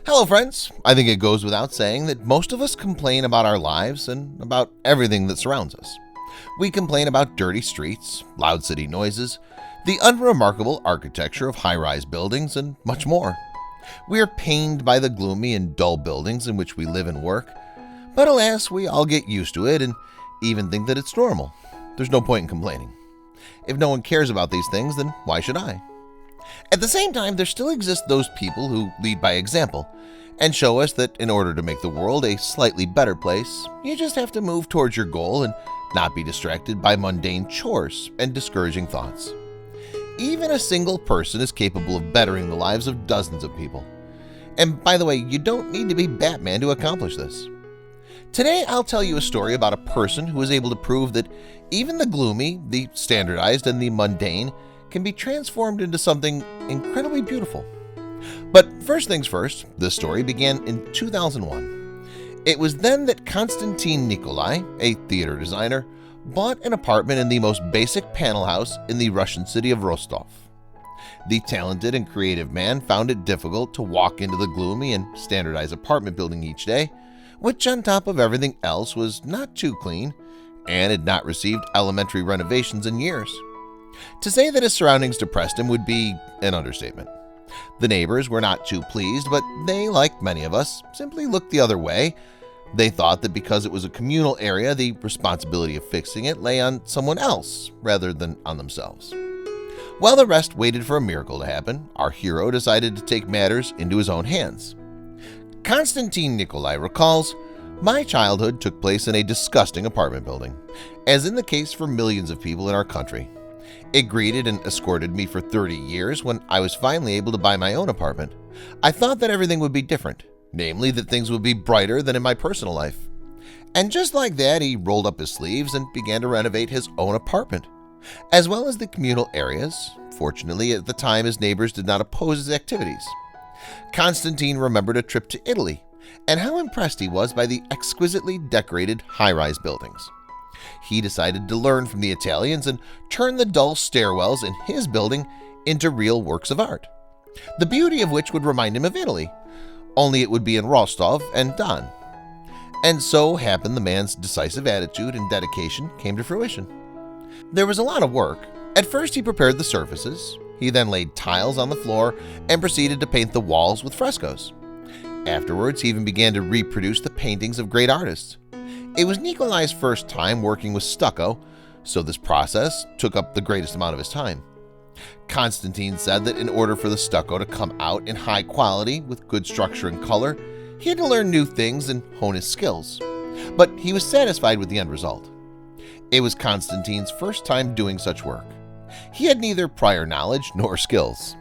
Hello friends, I think it goes without saying that most of us complain about our lives and about everything that surrounds us. We complain about dirty streets, loud city noises, the unremarkable architecture of high-rise buildings, and much more. We are pained by the gloomy and dull buildings in which we live and work, but alas, we all get used to it and even think that it's normal. There's no point in complaining. If no one cares about these things, then why should I? At the same time, there still exist those people who lead by example and show us that in order to make the world a slightly better place, you just have to move towards your goal and not be distracted by mundane chores and discouraging thoughts. Even a single person is capable of bettering the lives of dozens of people. And by the way, you don't need to be Batman to accomplish this. Today, I'll tell you a story about a person who was able to prove that even the gloomy, the standardized, and the mundane can be transformed into something incredibly beautiful. But first things first, this story began in 2001. It was then that Konstantin Nikolai, a theater designer, bought an apartment in the most basic panel house in the Russian city of Rostov. The talented and creative man found it difficult to walk into the gloomy and standardized apartment building each day, which on top of everything else was not too clean and had not received elementary renovations in years. To say that his surroundings depressed him would be an understatement. The neighbors were not too pleased, but they, like many of us, simply looked the other way. They thought that because it was a communal area, the responsibility of fixing it lay on someone else rather than on themselves. While the rest waited for a miracle to happen, our hero decided to take matters into his own hands. Konstantin Nikolai recalls, "My childhood took place in a disgusting apartment building, as in the case for millions of people in our country. It greeted and escorted me for 30 years when I was finally able to buy my own apartment. I thought that everything would be different, namely that things would be brighter than in my personal life." And just like that, he rolled up his sleeves and began to renovate his own apartment, as well as the communal areas. Fortunately, at the time, his neighbors did not oppose his activities. Konstantin remembered a trip to Italy and how impressed he was by the exquisitely decorated high-rise buildings. He decided to learn from the Italians and turn the dull stairwells in his building into real works of art, the beauty of which would remind him of Italy, only it would be in Rostov and Don. And so happened the man's decisive attitude and dedication came to fruition. There was a lot of work. At first he prepared the surfaces, he then laid tiles on the floor and proceeded to paint the walls with frescoes. Afterwards, he even began to reproduce the paintings of great artists. It was Nikolai's first time working with stucco, so this process took up the greatest amount of his time. Konstantin said that in order for the stucco to come out in high quality with good structure and color, he had to learn new things and hone his skills. But he was satisfied with the end result. It was Konstantin's first time doing such work. He had neither prior knowledge nor skills.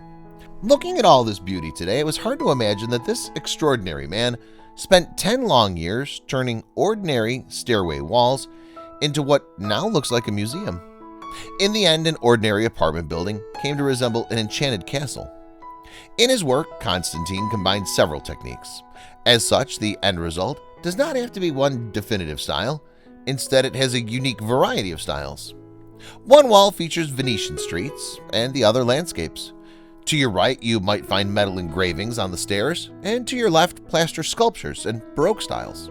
Looking at all this beauty today, it was hard to imagine that this extraordinary man spent 10 long years turning ordinary stairway walls into what now looks like a museum. In the end, an ordinary apartment building came to resemble an enchanted castle. In his work, Konstantin combined several techniques. As such, the end result does not have to be one definitive style. Instead, it has a unique variety of styles. One wall features Venetian streets and the other landscapes. To your right, you might find metal engravings on the stairs, and to your left, plaster sculptures and Baroque styles.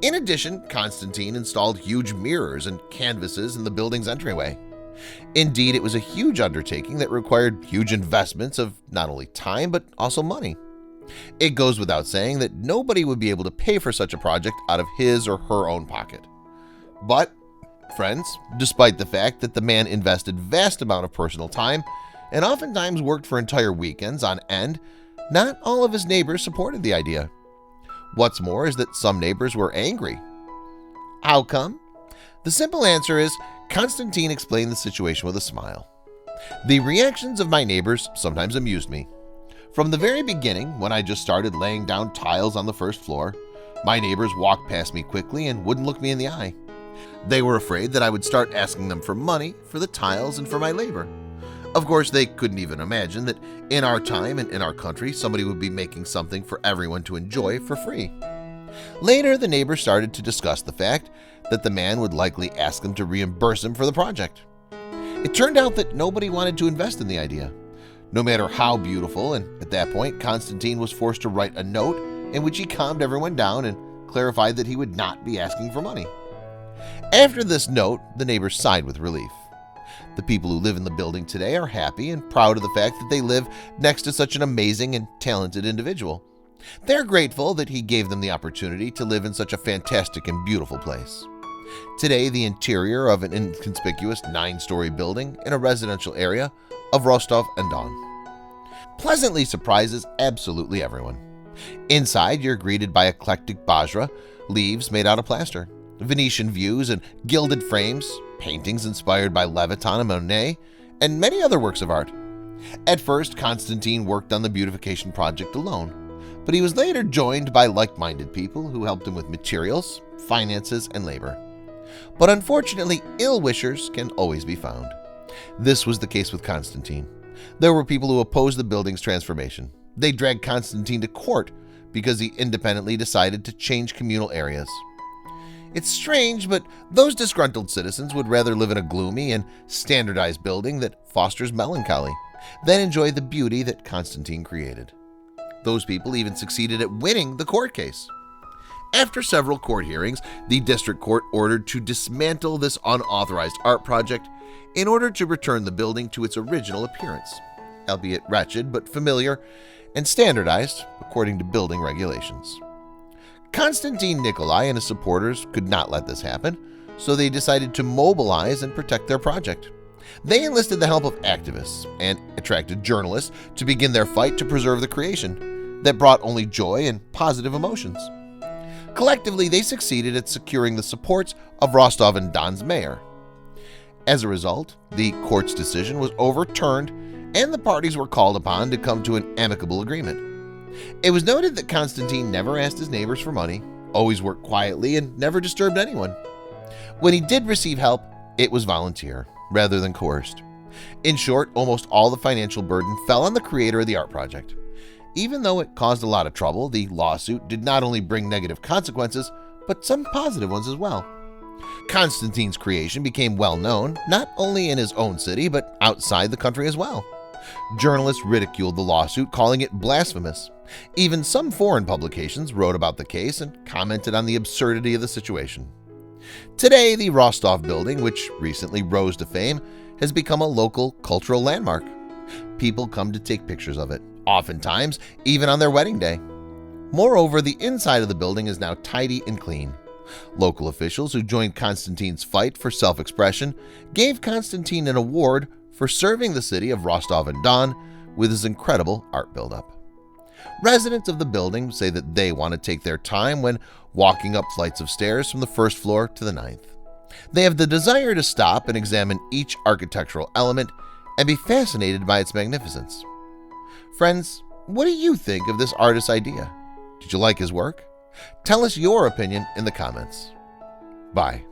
In addition, Konstantin installed huge mirrors and canvases in the building's entryway. Indeed, it was a huge undertaking that required huge investments of not only time but also money. It goes without saying that nobody would be able to pay for such a project out of his or her own pocket. But, friends, despite the fact that the man invested vast amount of personal time and oftentimes worked for entire weekends on end, not all of his neighbors supported the idea. What's more is that some neighbors were angry. How come? The simple answer is Konstantin explained the situation with a smile. "The reactions of my neighbors sometimes amused me. From the very beginning, when I just started laying down tiles on the first floor, my neighbors walked past me quickly and wouldn't look me in the eye. They were afraid that I would start asking them for money for the tiles and for my labor. Of course, they couldn't even imagine that in our time and in our country, somebody would be making something for everyone to enjoy for free. Later, the neighbors started to discuss the fact that the man would likely ask them to reimburse him for the project. It turned out that nobody wanted to invest in the idea. no matter how beautiful, and at that point, Constantine was forced to write a note in which he calmed everyone down and clarified that he would not be asking for money. After this note, the neighbors sighed with relief. The people who live in the building today are happy and proud of the fact that they live next to such an amazing and talented individual. They're grateful that he gave them the opportunity to live in such a fantastic and beautiful place. Today, the interior of an inconspicuous 9-story building in a residential area of Rostov-on-Don pleasantly surprises absolutely everyone. Inside, you're greeted by eclectic bajra, leaves made out of plaster, Venetian views and gilded frames, paintings inspired by Leviton and Monet, and many other works of art. At first, Constantine worked on the beautification project alone, but he was later joined by like-minded people who helped him with materials, finances, and labor. But unfortunately, ill-wishers can always be found. This was the case with Constantine. There were people who opposed the building's transformation. They dragged Constantine to court because he independently decided to change communal areas. It's strange, but those disgruntled citizens would rather live in a gloomy and standardized building that fosters melancholy than enjoy the beauty that Constantine created. Those people even succeeded at winning the court case. After several court hearings, the district court ordered to dismantle this unauthorized art project in order to return the building to its original appearance, albeit wretched but familiar and standardized according to building regulations. Constantine Nikolai and his supporters could not let this happen, so they decided to mobilize and protect their project. They enlisted the help of activists and attracted journalists to begin their fight to preserve the creation that brought only joy and positive emotions. Collectively, they succeeded at securing the supports of Rostov-on-Don's mayor. As a result, the court's decision was overturned and the parties were called upon to come to an amicable agreement. It was noted that Constantine never asked his neighbors for money, always worked quietly, and never disturbed anyone. When he did receive help, it was volunteer rather than coerced. In short, almost all the financial burden fell on the creator of the art project. Even though it caused a lot of trouble, the lawsuit did not only bring negative consequences, but some positive ones as well. Constantine's creation became well known, not only in his own city, but outside the country as well. Journalists ridiculed the lawsuit, calling it blasphemous. Even some foreign publications wrote about the case and commented on the absurdity of the situation. Today, the Rostov building, which recently rose to fame, has become a local cultural landmark. People come to take pictures of it, oftentimes even on their wedding day. Moreover, the inside of the building is now tidy and clean. Local officials who joined Constantine's fight for self-expression gave Constantine an award for serving the city of Rostov-on-Don with his incredible art buildup. Residents of the building say that they want to take their time when walking up flights of stairs from the first floor to the 9th. They have the desire to stop and examine each architectural element and be fascinated by its magnificence. Friends, what do you think of this artist's idea? Did you like his work? Tell us your opinion in the comments. Bye.